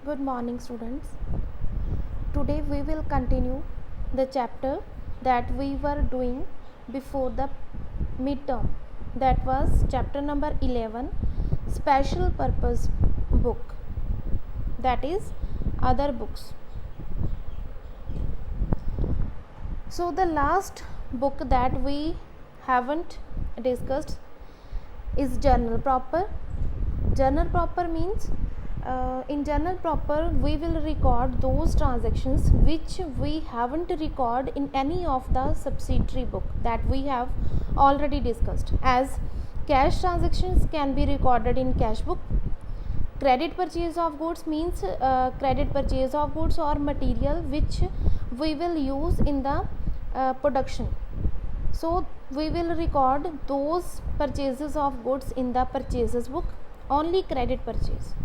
Good morning, students. Today we will continue the chapter that we were doing before the midterm. That was chapter number 11, Special Purpose Book. That is other books. So the last book that we haven't discussed is Journal Proper. Journal Proper means in Journal Proper we will record those transactions which we haven't recorded in any of the subsidiary book that we have already discussed, as cash transactions can be recorded in cash book. Credit purchase of goods means credit purchase of goods or material which we will use in the production. So we will record those purchases of goods in the purchases book, only credit purchase,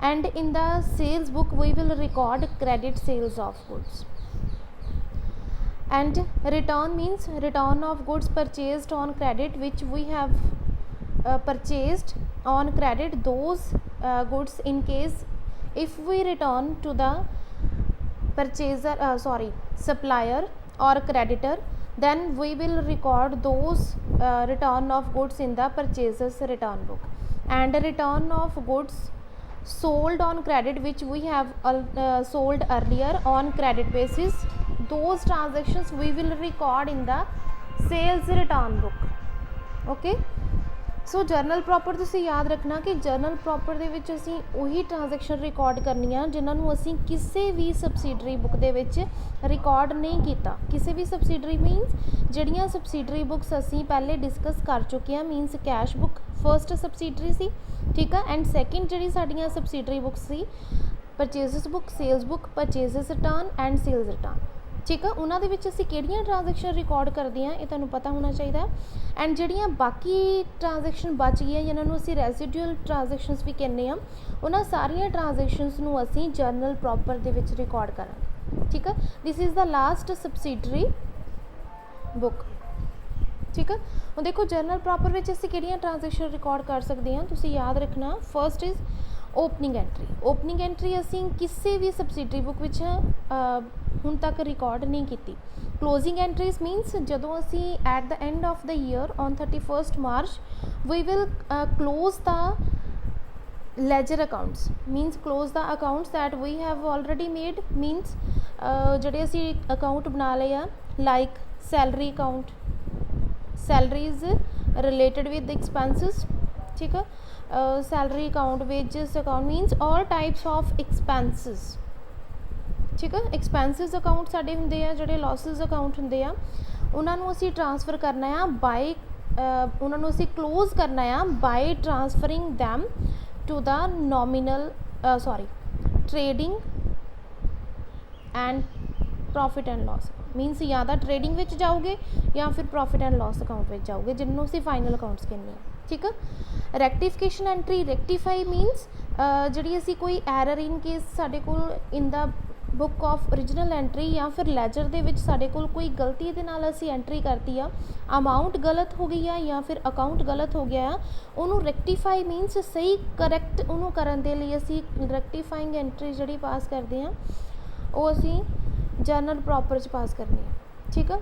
and in the sales book we will record credit sales of goods. And return means return of goods purchased on credit which we have purchased on credit those goods in case if we return to the supplier or creditor, then we will record those return of goods in the purchases return book. And return of goods sold on credit which we have sold earlier on credit basis, those transactions we will record in the sales return book. Okay, so general proper ਤੁਸੀਂ ਯਾਦ ਰੱਖਣਾ ਕਿ general proper ਦੇ ਵਿੱਚ ਅਸੀਂ ਉਹੀ transaction record ਕਰਨੀਆਂ ਜਿਨ੍ਹਾਂ ਨੂੰ ਅਸੀਂ ਕਿਸੇ ਵੀ ਸਬਸਿਡਰੀ ਬੁੱਕ ਦੇ ਵਿੱਚ ਰਿਕਾਰਡ ਨਹੀਂ ਕੀਤਾ। ਕਿਸੇ ਵੀ ਸਬਸਿਡਰੀ ਮੀਨਸ ਜਿਹੜੀਆਂ ਸਬਸਿਡਰੀ ਬੁੱਕਸ ਅਸੀਂ ਪਹਿਲੇ ਡਿਸਕਸ ਕਰ ਚੁੱਕੇ ਹਾਂ, means cash book first subsidiary ਸੀ, ਠੀਕ ਆ। ਐਂਡ ਸੈਕਿੰਡ ਜਿਹੜੀ ਸਾਡੀਆਂ ਸਬਸਿਡਰੀ ਬੁੱਕਸ ਸੀ purchases book, sales book, purchases return and sales return, ਠੀਕ ਆ। ਉਹਨਾਂ ਦੇ ਵਿੱਚ ਅਸੀਂ ਕਿਹੜੀਆਂ ਟ੍ਰਾਂਜੈਕਸ਼ਨ ਰਿਕਾਰਡ ਕਰਦੇ ਹਾਂ ਇਹ ਤੁਹਾਨੂੰ ਪਤਾ ਹੋਣਾ ਚਾਹੀਦਾ। ਐਂਡ ਜਿਹੜੀਆਂ ਬਾਕੀ ਟ੍ਰਾਂਜੈਕਸ਼ਨ ਬਚ ਗਈਆਂ ਜਿਨ੍ਹਾਂ ਨੂੰ ਅਸੀਂ ਰੈਜ਼ੀਡੂਅਲ ਟ੍ਰਾਂਜੈਕਸ਼ਨਸ ਵੀ ਕਹਿੰਦੇ ਹਾਂ, ਉਹਨਾਂ ਸਾਰੀਆਂ ਟ੍ਰਾਂਜੈਕਸ਼ਨਸ ਨੂੰ ਅਸੀਂ ਜਰਨਲ ਪ੍ਰੋਪਰ ਦੇ ਵਿੱਚ ਰਿਕਾਰਡ ਕਰਾਂਗੇ, ਠੀਕ ਆ। This is the last subsidiary book, ਠੀਕ ਆ। ਹੁਣ ਦੇਖੋ ਜਰਨਲ ਪ੍ਰੋਪਰ ਵਿੱਚ ਅਸੀਂ ਕਿਹੜੀਆਂ ਟ੍ਰਾਂਜੈਕਸ਼ਨ ਰਿਕਾਰਡ ਕਰ ਸਕਦੇ ਹਾਂ, ਤੁਸੀਂ ਯਾਦ ਰੱਖਣਾ। First is opening entry. Opening entry ਅਸੀਂ ਕਿਸੇ ਵੀ ਸਬਸਿਡਰੀ ਬੁੱਕ ਵਿੱਚ ਹੁਣ ਤੱਕ ਰਿਕਾਰਡ ਨਹੀਂ ਕੀਤੀ। ਕਲੋਜ਼ਿੰਗ ਐਂਟਰੀਜ਼ ਮੀਨਸ ਜਦੋਂ ਅਸੀਂ at the end of the year on 31st March we will close the ledger accounts, means close the accounts that we have already made, means ਜਿਹੜੇ ਅਸੀਂ account ਬਣਾ ਲਏ ਆ, like salary account, salaries related with expenses, ਠੀਕ ਆ। Salary account, wages account, means all types of expenses, ਠੀਕ ਆ। Expenses account ਸਾਡੇ ਹੁੰਦੇ ਆ, ਜਿਹੜੇ ਲੋਸਿਸ ਅਕਾਊਂਟ ਹੁੰਦੇ ਆ ਉਹਨਾਂ ਨੂੰ ਅਸੀਂ ਟ੍ਰਾਂਸਫਰ ਕਰਨਾ ਆ ਬਾਈ, ਉਹਨਾਂ ਨੂੰ ਅਸੀਂ ਕਲੋਜ਼ ਕਰਨਾ ਆ by transferring them to the nominal trading and profit and loss, means ਜਾਂ ਤਾਂ ਟ੍ਰੇਡਿੰਗ ਵਿੱਚ ਜਾਓਗੇ ਜਾਂ ਫਿਰ ਪ੍ਰੋਫਿਟ ਐਂਡ ਲੋਸ ਅਕਾਊਂਟ ਵਿੱਚ ਜਾਓਗੇ, ਜਿਹਨੂੰ ਅਸੀਂ ਫਾਈਨਲ ਅਕਾਊਂਟਸ ਕਹਿੰਦੇ ਹਾਂ, ਠੀਕ ਆ। ਰੈਕਟੀਫਿਕੇਸ਼ਨ ਐਂਟਰੀ, ਰੈਕਟੀਫਾਈ ਮੀਨਸ ਜਿਹੜੀ ਅਸੀਂ ਕੋਈ ਐਰਰ ਇਨ ਕੇਸ ਸਾਡੇ ਕੋਲ ਇਨ ਦਾ ਬੁੱਕ ਆਫ ਓਰੀਜਨਲ ਐਂਟਰੀ ਜਾਂ ਫਿਰ ਲੈਜਰ ਦੇ ਵਿੱਚ ਸਾਡੇ ਕੋਲ ਕੋਈ ਗਲਤੀ ਦੇ ਨਾਲ ਅਸੀਂ ਐਂਟਰੀ ਕਰਤੀ ਆ, ਅਮਾਊਂਟ ਗਲਤ ਹੋ ਗਈ ਆ ਜਾਂ ਫਿਰ ਅਕਾਊਂਟ ਗਲਤ ਹੋ ਗਿਆ ਆ, ਉਹਨੂੰ ਰੈਕਟੀਫਾਈ ਮੀਨਸ ਸਹੀ ਕਰੈਕਟ ਉਹਨੂੰ ਕਰਨ ਦੇ ਲਈ ਅਸੀਂ ਰੈਕਟੀਫਾਈਂਗ ਐਂਟਰੀ ਜਿਹੜੀ ਪਾਸ ਕਰਦੇ ਹਾਂ ਉਹ ਅਸੀਂ ਜਰਨਲ ਪ੍ਰੋਪਰ 'ਚ ਪਾਸ ਕਰਨੀ ਆ, ਠੀਕ ਆ।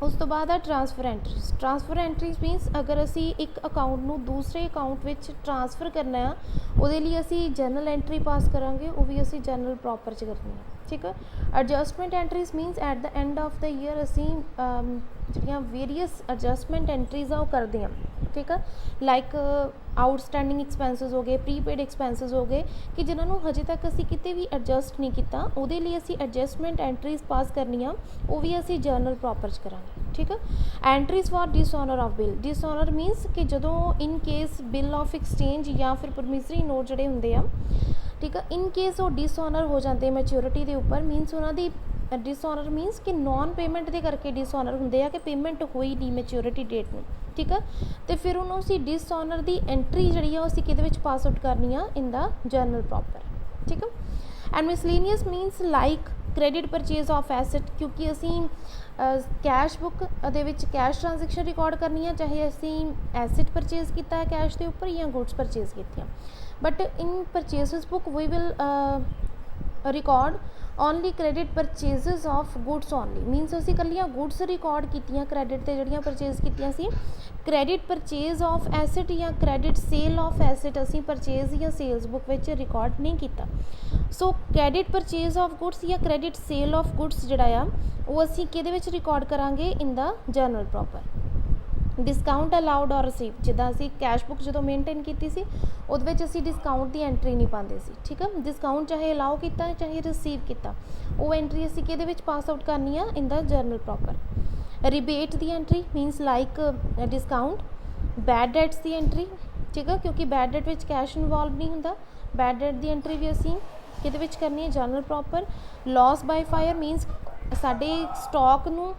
ਉਸ ਤੋਂ ਬਾਅਦ ਆ transfer entries. Transfer entries means ਅਗਰ ਅਸੀਂ ਇੱਕ ਅਕਾਊਂਟ ਨੂੰ ਦੂਸਰੇ ਅਕਾਊਂਟ ਵਿੱਚ ਟ੍ਰਾਂਸਫਰ ਕਰਨਾ ਆ ਉਹਦੇ ਲਈ ਅਸੀਂ ਜਰਨਲ ਐਂਟਰੀ ਪਾਸ ਕਰਾਂਗੇ, ਉਹ ਵੀ ਅਸੀਂ ਜਰਨਲ ਪ੍ਰੋਪਰ 'ਚ ਕਰਨੀ ਆ, ਠੀਕ ਆ। Adjustment entries means at the end of the year ਅਸੀਂ ਜਿਹੜੀਆਂ ਵੇਰੀਅਸ ਐਡਜਸਟਮੈਂਟ ਐਂਟਰੀਜ਼ ਆ ਉਹ ਕਰਦੇ ਹਾਂ, ਠੀਕ ਆ। ਲਾਈਕ ਆਊਟਸਟੈਂਡਿੰਗ ਐਕਸਪੈਂਸਿਸ ਹੋ ਗਏ, ਪ੍ਰੀਪੇਡ ਐਕਸਪੈਂਸਿਸ ਹੋ ਗਏ ਕਿ ਜਿਨ੍ਹਾਂ ਨੂੰ ਹਜੇ ਤੱਕ ਅਸੀਂ ਕਿਤੇ ਵੀ ਐਡਜਸਟ ਨਹੀਂ ਕੀਤਾ, ਉਹਦੇ ਲਈ ਅਸੀਂ ਐਡਜਸਟਮੈਂਟ ਐਂਟਰੀਜ਼ ਪਾਸ ਕਰਨੀਆਂ, ਉਹ ਵੀ ਅਸੀਂ ਜਰਨਲ ਪ੍ਰੋਪਰ 'ਚ ਕਰਾਂਗੇ, ਠੀਕ ਆ। Entries for dishonour of bill. Dishonour means ਕਿ ਜਦੋਂ in case bill of exchange ਜਾਂ ਫਿਰ ਪ੍ਰੋਮਿਸਰੀ ਨੋਟ ਜਿਹੜੇ ਹੁੰਦੇ ਆ, ਠੀਕ ਆ, ਇਨ ਕੇਸ ਉਹ ਡਿਸਓਨਰ ਹੋ ਜਾਂਦੇ ਮੈਚਿਓਰਿਟੀ ਦੇ ਉੱਪਰ, ਮੀਨਸ ਉਹਨਾਂ ਦੀ ਡਿਸਓਨਰ ਮੀਨਸ ਕਿ ਨੋਨ ਪੇਮੈਂਟ ਦੇ ਕਰਕੇ ਡਿਸਓਨਰ ਹੁੰਦੇ ਆ ਕਿ ਪੇਮੈਂਟ ਹੋਈ ਨਹੀਂ ਮੈਚਿਓਰਿਟੀ ਡੇਟ ਨੂੰ, ਠੀਕ ਆ। ਅਤੇ ਫਿਰ ਉਹਨੂੰ ਅਸੀਂ ਡਿਸਓਨਰ ਦੀ ਐਂਟਰੀ ਜਿਹੜੀ ਆ ਉਹ ਅਸੀਂ ਕਿਹਦੇ ਵਿੱਚ ਪਾਸ ਆਊਟ ਕਰਨੀ ਆ, ਇਨ ਦਾ ਜਰਨਲ ਪ੍ਰੋਪਰ, ਠੀਕ ਆ। And miscellaneous means like credit purchase of asset, ਕਿਉਂਕਿ ਅਸੀਂ ਕੈਸ਼ ਬੁੱਕ ਦੇ ਵਿੱਚ ਕੈਸ਼ ਟ੍ਰਾਂਜੈਕਸ਼ਨ ਰਿਕਾਰਡ ਕਰਨੀ ਆ, ਚਾਹੇ ਅਸੀਂ ਐਸਿਡ ਪਰਚੇਜ਼ ਕੀਤਾ ਹੈ ਕੈਸ਼ ਦੇ ਉੱਪਰ ਜਾਂ ਗੁਡਸ ਪਰਚੇਜ਼ ਕੀਤੀਆਂ। But in purchases book we will record only credit purchases of goods only means असी कलियां गुड्स रिकॉर्ड कीतियां क्रेडिट ते जड़ियां परचेज कीतियां सी क्रेडिट परचेज ऑफ एसेट या क्रेडिट सेल ऑफ एसेट असी परचेज या सेल्स बुक विच रिकॉर्ड नहीं किया। सो क्रेडिट परचेज ऑफ गुड्स या क्रेडिट सेल ऑफ गुड्स जिहड़ा आ वो असी किहदे विच रिकॉर्ड करांगे इन the journal proper. Discount allowed और रिसीव जिदा असी कैश बुक जो मेनटेन की सी उहदे विच असी डिस्काउंट की एंट्री नहीं पाते सी ठीक है। डिस्काउंट चाहे अलाउ किया चाहे रिसीव किया वो एंट्री असी किहदे विच पास आउट करनी आ in the journal proper. Rebate की entry means like discount. Bad debts की एंट्री ठीक है क्योंकि बैड डेट विच कैश इनवॉल्व नहीं होंदा बैड डेट की एंट्री भी असी किहदे विच करनी है journal proper. Loss by fire मीनस साडे स्टॉक नूं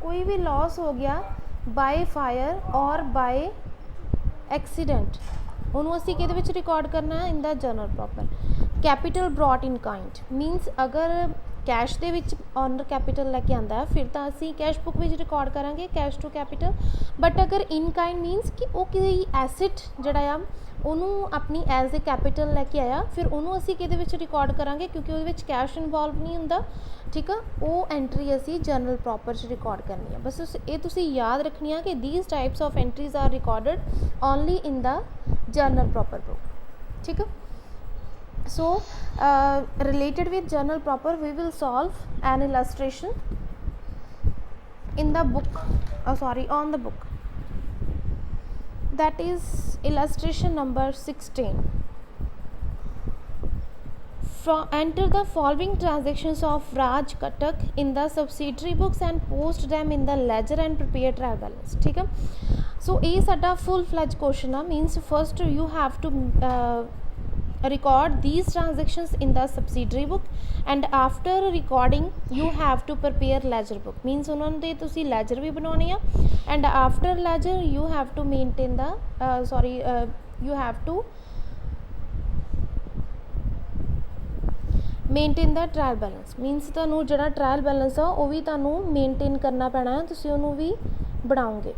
कोई भी लॉस हो गया बाय फायर और बाय एक्सीडेंट उन्होंने असी किहदे विच रिकॉर्ड करना है इन the journal proper. Capital brought in kind मीनस अगर कैश दे विच ऑनर कैपिटल लैके आंदा है फिर तो असी कैश बुक विच रिकॉर्ड करांगे कैश टू कैपिटल। बट अगर इन काइंड मीनस कि वो कोई एसेट जिहड़ा आ उन्होंने अपनी एज ए कैपिटल लैके आया फिर उन्होंने असी किहदे विच रिकॉर्ड करांगे क्योंकि उहदे विच कैश इनवॉल्व नहीं हुंदा ठीक है। वो एंट्री असी जर्नल प्रॉपर च रिकॉर्ड करनी है। बस ये तुसी याद रखनी है कि these types of entries are recorded only in the journal proper book ठीक है। So related with journal proper we will solve an illustration in the book on the book that is illustration number 16. Enter the following transactions of Raj Katak in the subsidiary books and post them in the ledger and prepare trial balance ठीक है। So ये साडा full fledged question है means first you have to record these transactions in the subsidiary book and after recording you have to prepare ledger book means उन्होंने दे तुसी ledger भी बनाने आ and after ledger you have to maintain the you have to maintain the trial balance means तुहानू जिहड़ा trial balance आ वो भी तुहानू maintain करना पैना है तुसी उन्होंने भी बनाओगे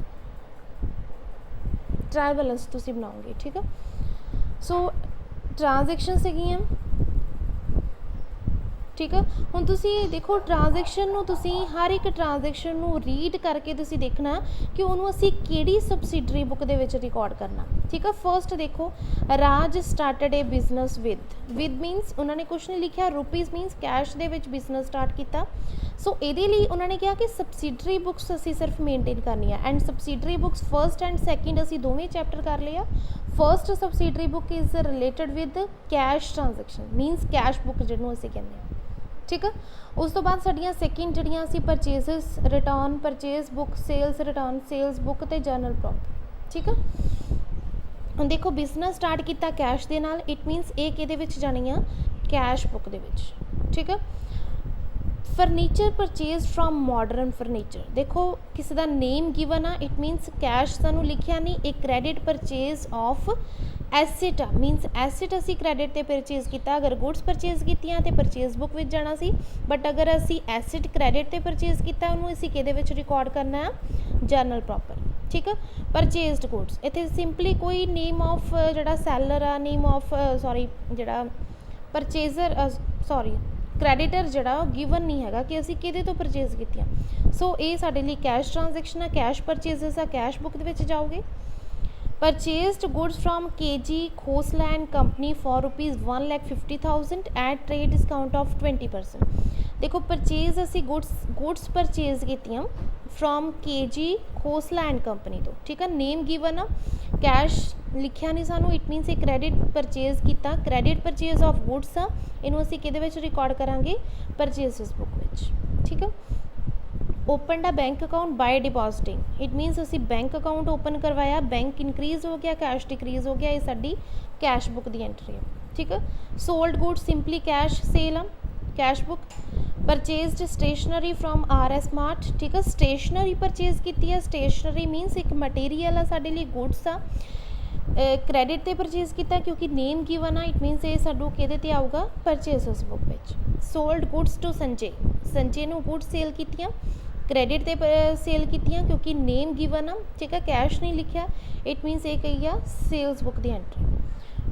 trial balance तुसी बनाओगे ठीक है। सो ट्रांजैक्शन सीगियां ठीक है। हुण तुसी देखो ट्रांजैक्शन नूं तुसी हर एक ट्रांजैक्शन नूं रीड करके तुसी देखना कि उन्होंने असी किहड़ी सबसिडरी बुक दे विच रिकॉर्ड करना ठीक है। फर्स्ट देखो Raj started a business with means उन्होंने कुछ नहीं लिखा रुपीज़ मीनस कैश दे विच बिजनेस स्टार्ट किया। सो इहदे लई उन्होंने कहा कि सबसिडरी बुक्स असी सिर्फ मेनटेन करनी है and subsidiary books first and second असी दोवें चैप्टर कर लिया। First subsidiary book is related with cash transaction मीनस cash book जिन्होंने असी कहते हैं ठीक है। उस तो बाद साडियां सैकेंड जिहड़ियां असी purchases return purchase book sales return sales book ते जर्नल प्रॉपर ठीक है। हुण देखो बिजनेस स्टार्ट किया कैश दे नाल इट मीनस ये किहदे विच जानी आ कैश बुक दे विच ठीक है। Furniture purchase from modern furniture देखो किसी का नेम गिवन आ इट मीनस कैश सानू लिखिया नहीं एक क्रेडिट परचेज ऑफ एसेट आ मीनस एसेट असी क्रेडिट ते परचेज किया अगर गुड्स परचेज कीतियां ते परचेज बुक विच जाना सी बट अगर असी एसेट क्रेडिट ते परचेज किया उन्होंने असी किहदे विच रिकॉर्ड करना है जर्नल प्रॉपर ठीक है। परचेज्ड गुड्स इत्थे सिंपली कोई नेम ऑफ जिहड़ा सैलर आ नेम ऑफ जिहड़ा परचेजर क्रेडिटर जिहड़ा गिवन नहीं हैगा कि असी किहदे तो परचेज कीतियां। सो ये साडे लई कैश ट्रांजैक्शन है कैश परचेजेस आ कैश बुक दे विच जाओगे। Purchased goods from KG Khosla and company for ₹1,50,000 at trade discount of 20%। देखो परचेज असी गुड्स परचेज कीतियां from KG Khosla and company तो ठीक है। नेम गिवन आ कैश लिखिया नहीं सानू इट मीनस एक क्रेडिट परचेज किया क्रेडिट परचेज ऑफ गुड्स आ इनू असी किहदे विच रिकॉर्ड करांगे परचेजेस बुक विच ठीक है। Open a bank account by depositing it means असी बैंक अकाउंट ओपन करवाया बैंक इनक्रीज हो गया कैश डिक्रीज हो गया ये साडी कैश बुक की एंट्री है ठीक है। Sold goods simply cash sale आ cash book. Purchased stationery from RS mart ठीक है। स्टेशनरी परचेज की है स्टेशनरी मीनस एक मटीरियल आ साडे लई गुड्स आ क्रेडिट ते परचेज किया क्योंकि नेम गिवन आ इट मीनस ये साडू किहदे ते आऊगा परचेजेस बुक विच। सोल्ड गुड्स टू संजय नू गुड्स सेल कीतियां क्रेडिट ते सेल कीतियां क्योंकि नेम गिवन आ, ठीक है, कैश नहीं लिखिया, इट मीनस ये कही आ सेल्स बुक की entry.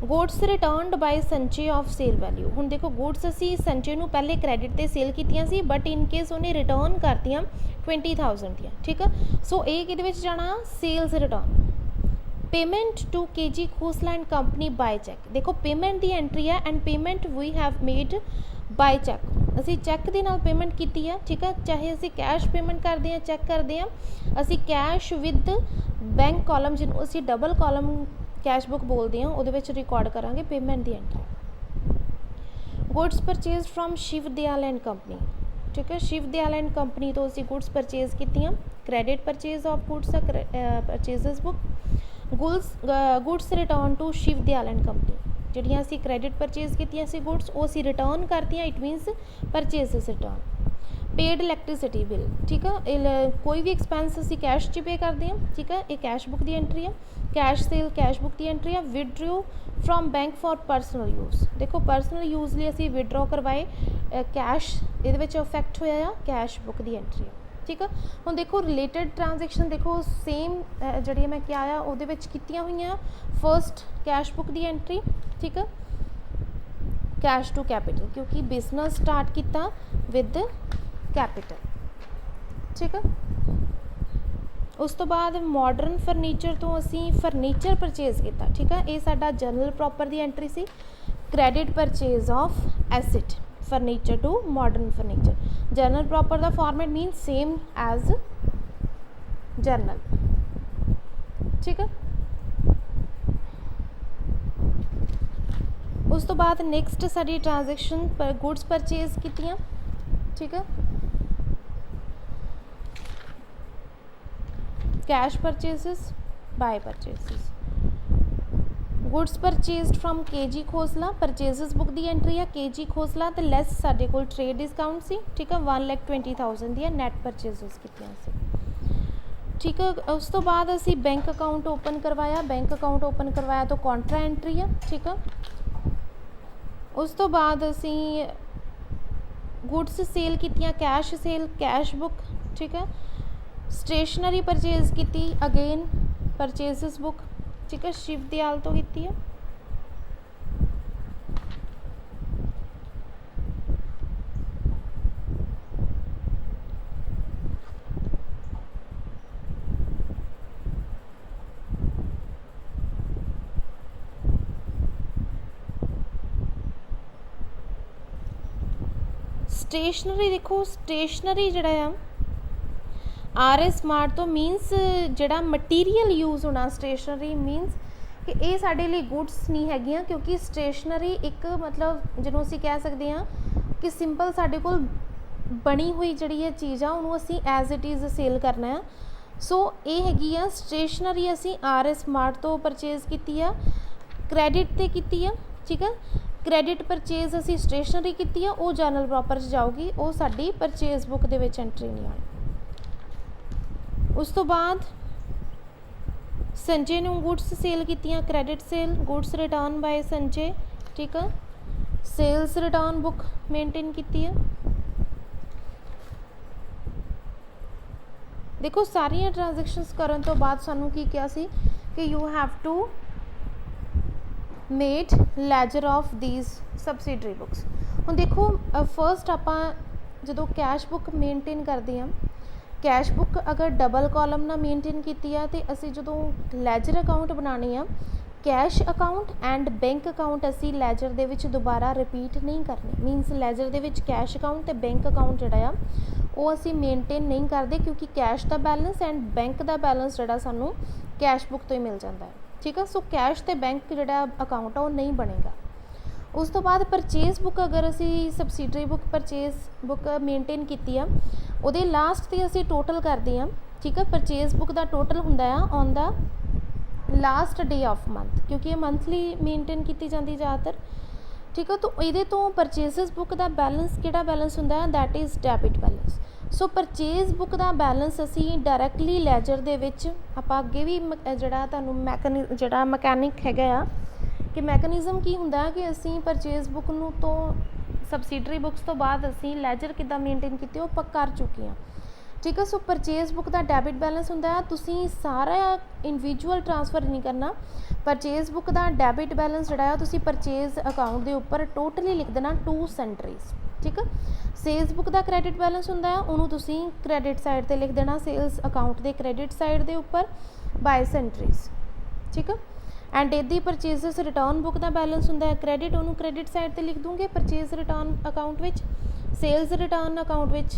Goods returned by Sanjay of sale value, हुण देखो गुड्स असी संचे नूं पहले क्रेडिट ते सेल कीतियां सी, बट इन केस उन्हें रिटर्न करतियां 20,000 दियां, ठीक है। सो ये किहदे विच जाना, sales return. Payment to KG Khosla and company by cheque, देखो पेमेंट की एंट्री है and payment we have made by cheque, असी चैक के नाल पेमेंट की है, ठीक है, चाहे असी कैश पेमेंट करते हैं चैक करते हैं, असी कैश विद बैंक कॉलम जिन्होंने असी डबल कॉलम कैश बुक बोलते हैं वो रिकॉर्ड करांगे पेमेंट की entry. Goods purchase from Shiv Dayal and company, ठीक है, शिव दयाल एंड कंपनी तो असी गुड्स परचेज की, credit purchase of goods purchases book. Goods return to Shiv Dayal and company, ਜਿਹੜੀਆਂ ਅਸੀਂ क्रेडिट परचेज कीतियां सी गुड्स वो असी रिटर्न करतियां, it means purchases return. Paid electricity bill, ठीक है, कोई भी एक्सपेंस असी कैश च पे करते हैं, ठीक है, ये कैश बुक की एंट्री है। कैश सेल कैश बुक की एंट्री है। Withdrew from bank for personal use, देखो परसनल यूज़ लिए असी विड्रॉ करवाए, कैश ये इफैक्ट होया कैश बुक की एंट्री है, ठीक है। हुण देखो रिलेटेड ट्रांजैक्शन देखो सेम जी मैं क्या आ वो कीतियां हुई, फर्स्ट कैश बुक की एंट्री, ठीक है, कैश टू कैपिटल क्योंकि बिजनेस स्टार्ट किया विद कैपिटल, ठीक है। उस तो बाद मॉडर्न फर्नीचर तो असी फर्नीचर परचेज किया, ठीक है, ये साडा जनरल प्रॉपर की एंट्री सी। Credit purchase of asset furniture to modern furniture, journal proper का format mean same as journal, ठीक है। उस तो बाद नैक्सट साडी ट्रांजैक्शन पर गुड्स परचेज कीतियां, ठीक है, cash purchases by purchases. Goods purchased from KG Khosla purchases book की एंट्री है, केजी खोसला तो लैस साडे कोल ट्रेड डिस्काउंट सी, ठीक है, 1,20,000 दी नैट परचेजेस कीतियां सी, ठीक है। उस तो बाद असी बैंक अकाउंट ओपन करवाया, बैंक अकाउंट ओपन करवाया तो कॉन्ट्रा एंट्री है, ठीक है। उस तो बाद असी गुड्स सेल कीतियां, कैश सेल कैश बुक, ठीक है। स्टेशनरी परचेज की अगेन परचेजेस बुक, ठीक है, शिव दयाल तो की है। स्टेशनरी देखो स्टेशनरी जड़ा RS स्मार्ट तो मीनस जड़ा मटीरीयल यूज़ होना स्टेशनरी मीनस कि ये साढ़े लिए गुड्स नहीं हैगियां क्योंकि स्टेशनरी एक मतलब जिन्हों असी कह सकते हैं कि सिंपल साढ़े कोल बनी हुई जड़ी है चीज़ आ उन्होंने असी एज इट इज़ सेल करना है। सो ये हैगी आ स्टेशनरी असी RS स्मार्ट तो परचेज की है, क्रेडिट ते की है, ठीक है। क्रेडिट परचेज असी स्टेशनरी की है वो जनरल प्रॉपर जाऊगी, वो साडी परचेज बुक दे विच एंट्री नहीं आनी। उस तो बाद संजय ने गुड्स सेल कीतियां, credit sale goods return by Sanjay, ठीक है। सेल्स रिटर्न बुक मेनटेन की है। देखो सारिया ट्रांजैक्शंस करन तो बाद सानू की क्या सी कि you have to made ledger of these subsidiary books. हुण देखो फर्स्ट आपां जदों कैश बुक मेनटेन करते हैं, कैश बुक अगर डबल कॉलम ना मेनटेन की है तो असी जो लैजर अकाउंट बनाने आ cash account and bank account असी लैजर दे विच दोबारा रिपीट नहीं करने, मीनस लैजर दे विच कैश अकाउंट तो बैंक अकाउंट जोड़ा वो असी मेनटेन नहीं करते क्योंकि कैश का बैलेंस एंड बैंक का बैलेंस जोड़ा सानू कैश बुक तो ही मिल जाता है, ठीक है। सो कैश तो बैंक जोड़ा अकाउंट है वो नहीं बनेगा। उस तो बाद परचेज बुक अगर असी subsidiary book purchase book maintain की है उहदे लास्ट ते असी टोटल करते हैं, ठीक है। परचेज बुक का टोटल हुंदा है on the last day of month क्योंकि ये मंथली मेनटेन की जाती ज़्यादातर, ठीक है। तो ये तो परचेजेस बुक का बैलेंस किहड़ा बैलेंस हुंदा है that is debit balance. So purchase book का बैलेंस असी डायरैक्टली लैजर दे विच आपां अगे भी जिहड़ा तुहानूं जिहड़ा मकैनिक हैगा आ कि मैकेनिज़म की हुंदा है कि असी परचेज बुक नूं तो सबसिडरी बुक्स तो बाद असी लैजर किद्दां मेनटेन कीती वो कर चुके हैं, ठीक है। सो परचेज बुक का डैबिट बैलेंस होंगे, तुसी सारा इंडिविजुअल ट्रांसफर नहीं करना। परचेज बुक का डैबिट बैलेंस जोड़ा तुसी परचेज अकाउंट के उपर टोटली लिख देना 2 सेंटरीज। ठीक है। सेल्स बुक का क्रेडिट बैलेंस होंगे, उन्होंने तुसी क्रेडिट साइड पर लिख देना सेल्स अकाउंट के क्रेडिट साइड के उपर बाय सेंटरीज। ठीक है। एंड इदी परचेजेस रिटर्न बुक का बैलेंस होंगे क्रेडिट, उन्होंने क्रेडिट साइड पर लिख दूँगे परचेज रिटर्न अकाउंट में, सेल्स रिटर्न अकाउंट में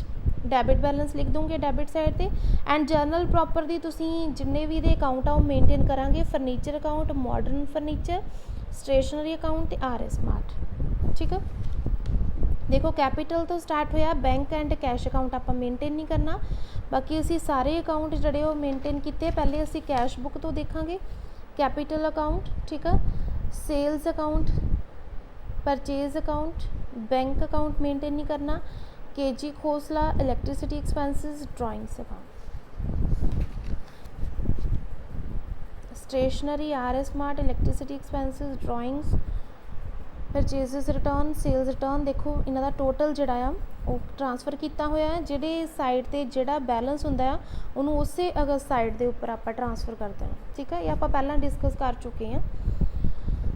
डैबिट बैलेंस लिख दूँगे डैबिट साइड पे। एंड जर्नल प्रॉपर दी तुसी जिन्ने भी दे अकाउंट आ वो मेनटेन करांगे, furniture account, modern furniture, stationery account ते आर एस मार्ट। ठीक है। देखो कैपिटल तो स्टार्ट होया, बैंक एंड कैश अकाउंट आप मेनटेन नहीं करना, बाकी असी सारे अकाउंट जड़े वो मेनटेन किए। पहले असी कैश बुक तो देखांगे, कैपिटल अकाउंट, ठीक है, sales account, purchase account, bank account maintain नहीं करना, KG Khosla, electricity expenses, drawings account, stationery, R S mart, electricity expenses, drawings, purchases return, sales return. देखो इन्हों का टोटल जोड़ा आ वो ट्रांसफर किया होया है, जिहड़े साइड ते जिहड़ा बैलेंस हुंदा आ उन्होंने उस अगर साइड के उपर आप ट्रांसफर कर देना। ठीक है, ये आप पहला डिस्कस कर चुके हैं।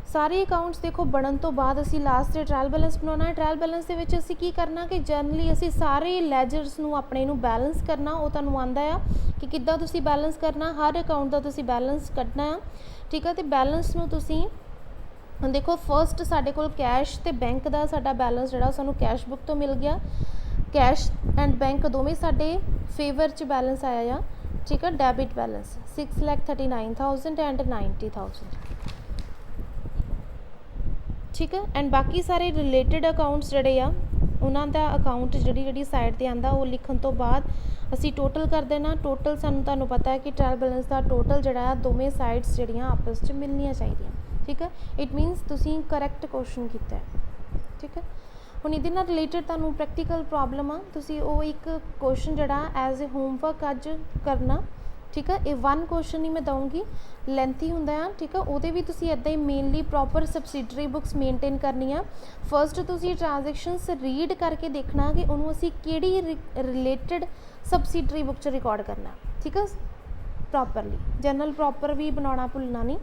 सारे अकाउंट्स देखो बनन तो बाद असी लास्ट से ट्रायल बैलेंस बनाना है। ट्रायल बैलेंस के विच असी की करना कि जनरली असी सारे लैजर्स नू अपने नू बैलेंस करना, वो तुहानू आंदा आ कि किद्दां तुसी बैलेंस करना, हर अकाउंट का तुसी बैलेंस कढ़ना है। ठीक है, तो बैलेंस नू तुसी देखो फर्स्ट साडे कोल कैश ते बैंक का साडा बैलेंस जिहड़ा सानू कैश बुक तो मिल गया, कैश एंड बैंक दोवें साडे फेवर च बैलेंस आया आ। ठीक है, डैबिट बैलेंस 6,39,000 एंड 90,000। ठीक है, एंड बाकी सारे रिलेटेड अकाउंट्स जड़े आ उन्हों का अकाउंट जी साइड पर आता वो लिखन तो बाद असी टोटल कर देना। टोटल सानू तुहानू पता है कि ट्रायल बैलेंस का टोटल जड़ा दोवें साइड्स जड़ियाँ आपस में मिलनियाँ चाहिए। ठीक है, इट मीनस तुसी करैक्ट क्वेश्चन किया है। ठीक है, हुण इहदे नाल रिलेटेड तुहानू प्रैक्टिकल प्रॉब्लम आ, तुसी वो एक क्वेश्चन जड़ा एज ए होमवर्क अज करना। ठीक है, ये 1 क्वेश्चन ही मैं दूँगी, लेंथी होंदा है। ठीक है, वो भी तुसी इदां ही mainly proper subsidiary books maintain करनी है। फर्स्ट तुसी ट्रांजैक्शनस रीड करके देखना कि उन्होंने असी किहड़ी रिलेटेड सबसिडरी बुक च रिकॉर्ड करना। ठीक है, प्रॉपरली जनरल प्रॉपर भी बनाना भुलना नहीं।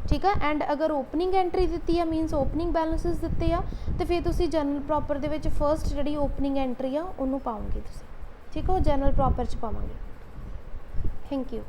ठीक है, एंड अगर ओपनिंग एंट्री दी है मीनस ओपनिंग बैलेंसिस दिते आ तो फिर तुसी general proper they which first जिहड़ी ओपनिंग एंट्री आ उन्होंने पाओगे तुसी। ठीक है, वो जनरल प्रॉपर च पावांगे। Thank you.